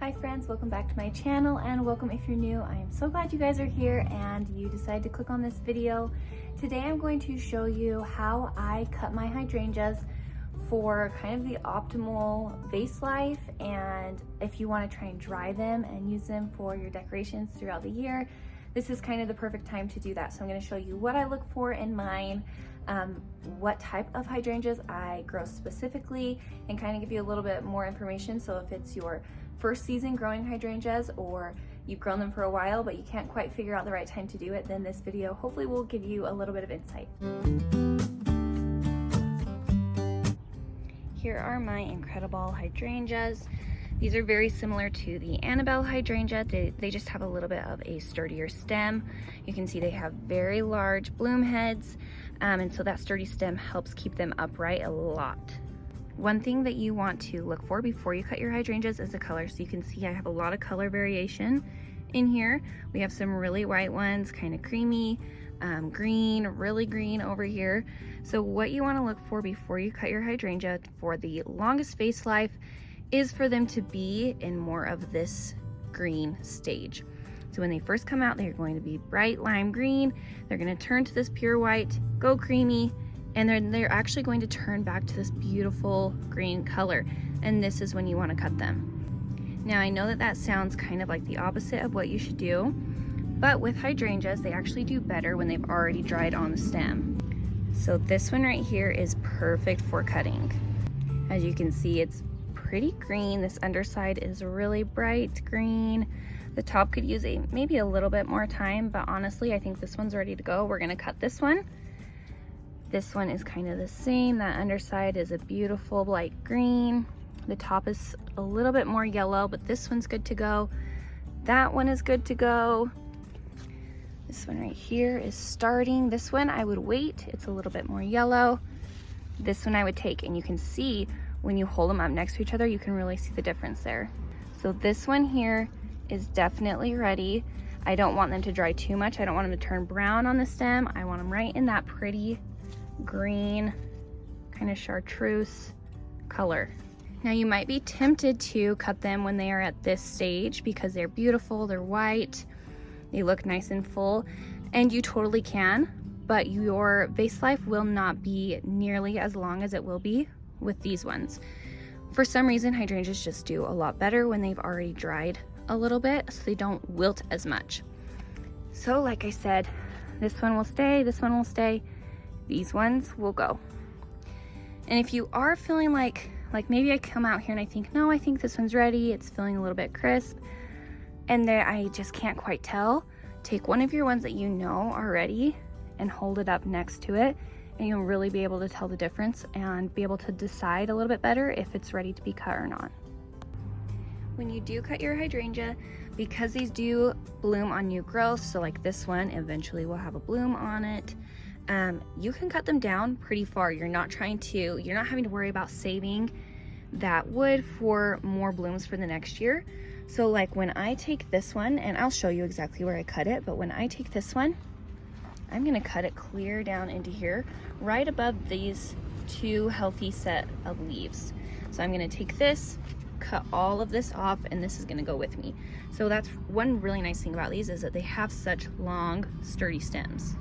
Hi friends, welcome back to my channel, and welcome if you're new. I am so glad you guys are here and you decided to click on this video. Today I'm going to show you how I cut my hydrangeas for kind of the optimal vase life, and if you want to try and dry them and use them for your decorations throughout the year, this is kind of the perfect time to do that. So I'm going to show you what I look for in mine, what type of hydrangeas I grow specifically, and kind of give you a little bit more information. So if it's your first season growing hydrangeas, or you've grown them for a while but you can't quite figure out the right time to do it, then this video hopefully will give you a little bit of insight. Here are my incredible hydrangeas. These are very similar to the Annabelle hydrangea. They just have a little bit of a sturdier stem. You can see they have very large bloom heads, and so that sturdy stem helps keep them upright a lot. One thing that you want to look for before you cut your hydrangeas is the color. So you can see I have a lot of color variation in here. We have some really white ones, kind of creamy, green, really green over here. So what you want to look for before you cut your hydrangea for the longest vase life is for them to be in more of this green stage. So when they first come out, they're going to be bright lime green. They're going to turn to this pure white, go creamy, and then they're actually going to turn back to this beautiful green color. And this is when you want to cut them. Now I know that that sounds kind of like the opposite of what you should do, but with hydrangeas, they actually do better when they've already dried on the stem. So this one right here is perfect for cutting. As you can see, it's pretty green. This underside is really bright green. The top could use maybe a little bit more time, but honestly, I think this one's ready to go. We're gonna cut this one. This one is kind of the same. That underside is a beautiful light green. The top is a little bit more yellow, but this one's good to go. That one is good to go. This one right here is starting. This one I would wait. It's a little bit more yellow. This one I would take, and you can see when you hold them up next to each other, you can really see the difference there. So this one here is definitely ready. I don't want them to dry too much. I don't want them to turn brown on the stem. I want them right in that pretty green, kind of chartreuse color. Now you might be tempted to cut them when they are at this stage because they're beautiful, they're white, they look nice and full, and you totally can, but your vase life will not be nearly as long as it will be with these ones. For some reason, hydrangeas just do a lot better when they've already dried a little bit, so they don't wilt as much. So like I said, this one will stay, this one will stay, these ones will go. And if you are feeling like maybe I come out here and I think, no, I think this one's ready, it's feeling a little bit crisp, and there I just can't quite tell, take one of your ones that you know are ready and hold it up next to it, and you'll really be able to tell the difference and be able to decide a little bit better if it's ready to be cut or not. When you do cut your hydrangea, because these do bloom on new growth, so like this one eventually will have a bloom on it, you can cut them down pretty far. You're not having to worry about saving that wood for more blooms for the next year. So like when I take this one, and I'll show you exactly where I cut it, but when I take this one, I'm gonna cut it clear down into here, right above these two healthy set of leaves. So I'm gonna take this, cut all of this off, and this is gonna go with me. So that's one really nice thing about these, is that they have such long, sturdy stems.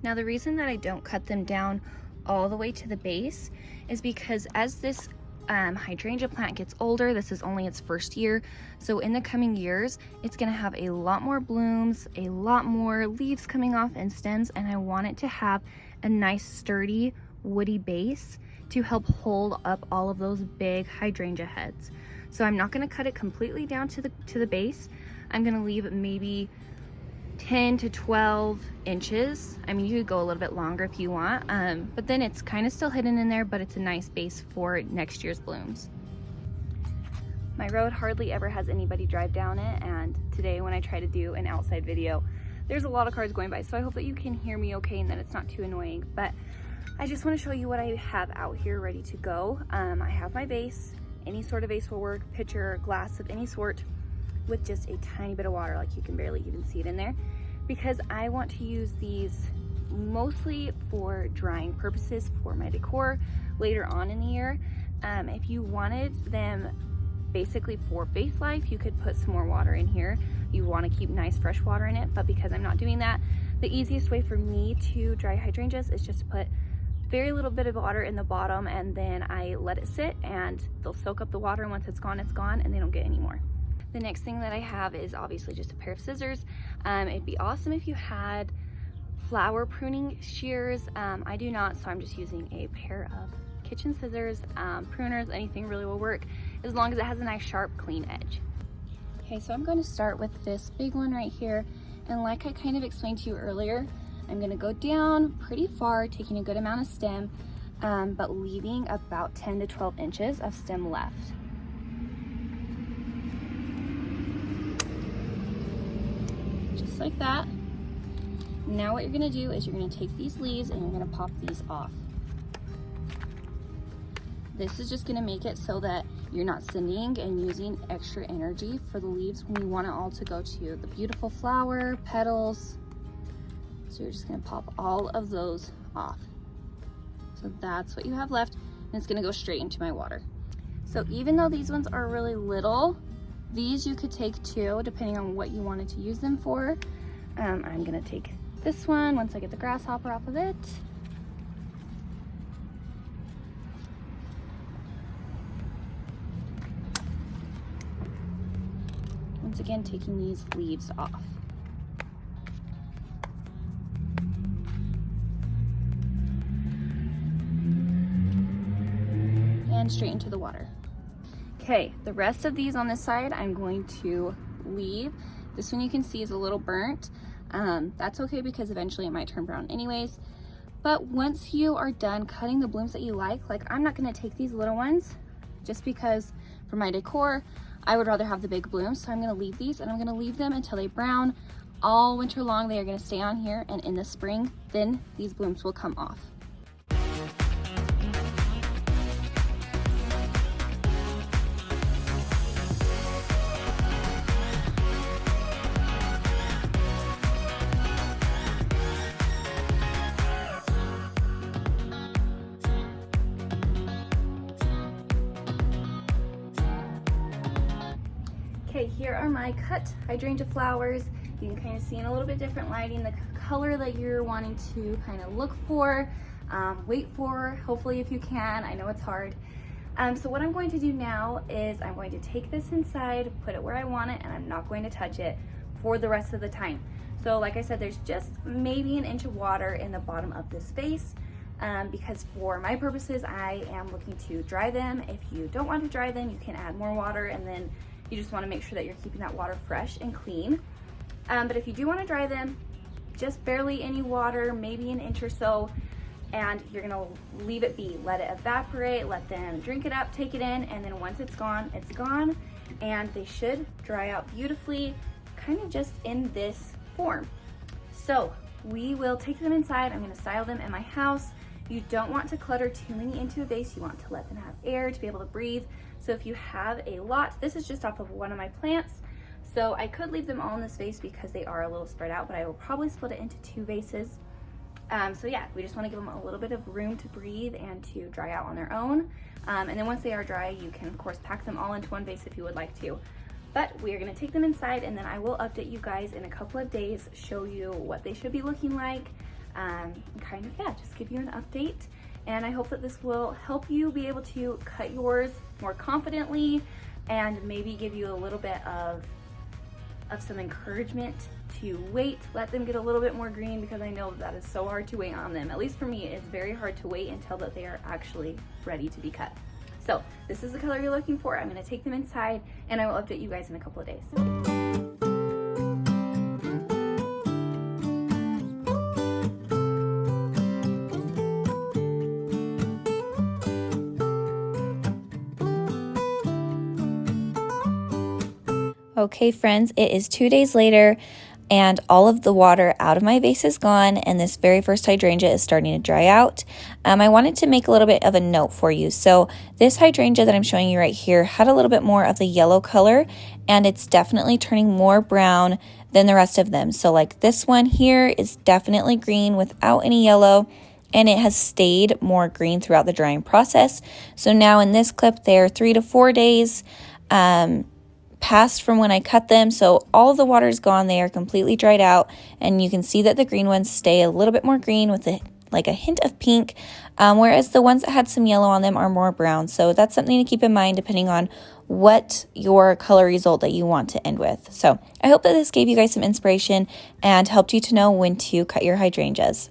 Now the reason that I don't cut them down all the way to the base is because as this hydrangea plant gets older, this is only its first year, so in the coming years it's going to have a lot more blooms, a lot more leaves coming off and stems, and I want it to have a nice sturdy woody base to help hold up all of those big hydrangea heads. So I'm not going to cut it completely down to the base. I'm going to leave maybe 10 to 12 inches. I mean, you could go a little bit longer if you want, but then it's kind of still hidden in there, but it's a nice base for next year's blooms. My road hardly ever has anybody drive down it, and today when I try to do an outside video, there's a lot of cars going by, so I hope that you can hear me okay and that it's not too annoying. But I just want to show you what I have out here ready to go. I have my vase. Any sort of vase will work, pitcher, glass of any sort, with just a tiny bit of water, like you can barely even see it in there, because I want to use these mostly for drying purposes for my decor later on in the year. If you wanted them basically for base life, you could put some more water in here. You want to keep nice fresh water in it, but because I'm not doing that, the easiest way for me to dry hydrangeas is just to put very little bit of water in the bottom, and then I let it sit and they'll soak up the water, and once it's gone, and they don't get any more. The next thing that I have is obviously just a pair of scissors. It'd be awesome if you had flower pruning shears. I do not, so I'm just using a pair of kitchen scissors. Pruners, anything really will work as long as it has a nice sharp clean edge. Okay, so I'm going to start with this big one right here, and like I kind of explained to you earlier, I'm going to go down pretty far, taking a good amount of stem, but leaving about 10 to 12 inches of stem left. Just like that. Now what you're going to do is you're going to take these leaves and you're going to pop these off. This is just going to make it so that you're not sending and using extra energy for the leaves when you want it all to go to the beautiful flower, petals. So you're just going to pop all of those off. So that's what you have left, and it's going to go straight into my water. So even though these ones are really little, these you could take too, depending on what you wanted to use them for. I'm going to take this one once I get the grasshopper off of it. Once again, taking these leaves off. And straight into the water. Okay, the rest of these on this side I'm going to leave. This one you can see is a little burnt. That's okay because eventually it might turn brown anyways. But once you are done cutting the blooms that you like I'm not going to take these little ones just because for my decor I would rather have the big blooms, so I'm going to leave these, and I'm going to leave them until they brown. All winter long they are going to stay on here, and in the spring then these blooms will come off. Okay, here are my cut hydrangea flowers. You can kind of see in a little bit different lighting the color that you're wanting to kind of look for, wait for, hopefully if you can. I know it's hard. So what I'm going to do now is I'm going to take this inside, put it where I want it, and I'm not going to touch it for the rest of the time. So like I said, there's just maybe an inch of water in the bottom of this vase, because for my purposes, I am looking to dry them. If you don't want to dry them, you can add more water, and then you just want to make sure that you're keeping that water fresh and clean. But if you do want to dry them, just barely any water, maybe an inch or so, and you're gonna leave it be. Let it evaporate, let them drink it up, take it in, and then once it's gone, and they should dry out beautifully, kind of just in this form. So we will take them inside. I'm gonna style them in my house. You don't want to clutter too many into a vase. You want to let them have air to be able to breathe. So if you have a lot, this is just off of one of my plants. So I could leave them all in this vase because they are a little spread out, but I will probably split it into 2 vases. So yeah, we just want to give them a little bit of room to breathe and to dry out on their own. And then once they are dry, you can of course pack them all into one vase if you would like to. But we are going to take them inside, and then I will update you guys in a couple of days, show you what they should be looking like. Kind of, yeah, just give you an update. And I hope that this will help you be able to cut yours more confidently and maybe give you a little bit of some encouragement to wait, let them get a little bit more green, because I know that is so hard to wait on them. At least for me, it's very hard to wait until that they are actually ready to be cut. So this is the color you're looking for. I'm going to take them inside and I will update you guys in a couple of days. Okay friends, it is 2 days later and all of the water out of my vase is gone, and this very first hydrangea is starting to dry out. I wanted to make a little bit of a note for you. So this hydrangea that I'm showing you right here had a little bit more of the yellow color, and it's definitely turning more brown than the rest of them. So like this one here is definitely green without any yellow, and it has stayed more green throughout the drying process. So now in this clip, they're 3 to 4 days. passed from when I cut them, so all of the water is gone. They are completely dried out, and you can see that the green ones stay a little bit more green with like a hint of pink, whereas the ones that had some yellow on them are more brown. So that's something to keep in mind depending on what your color result that you want to end with. So I hope that this gave you guys some inspiration and helped you to know when to cut your hydrangeas.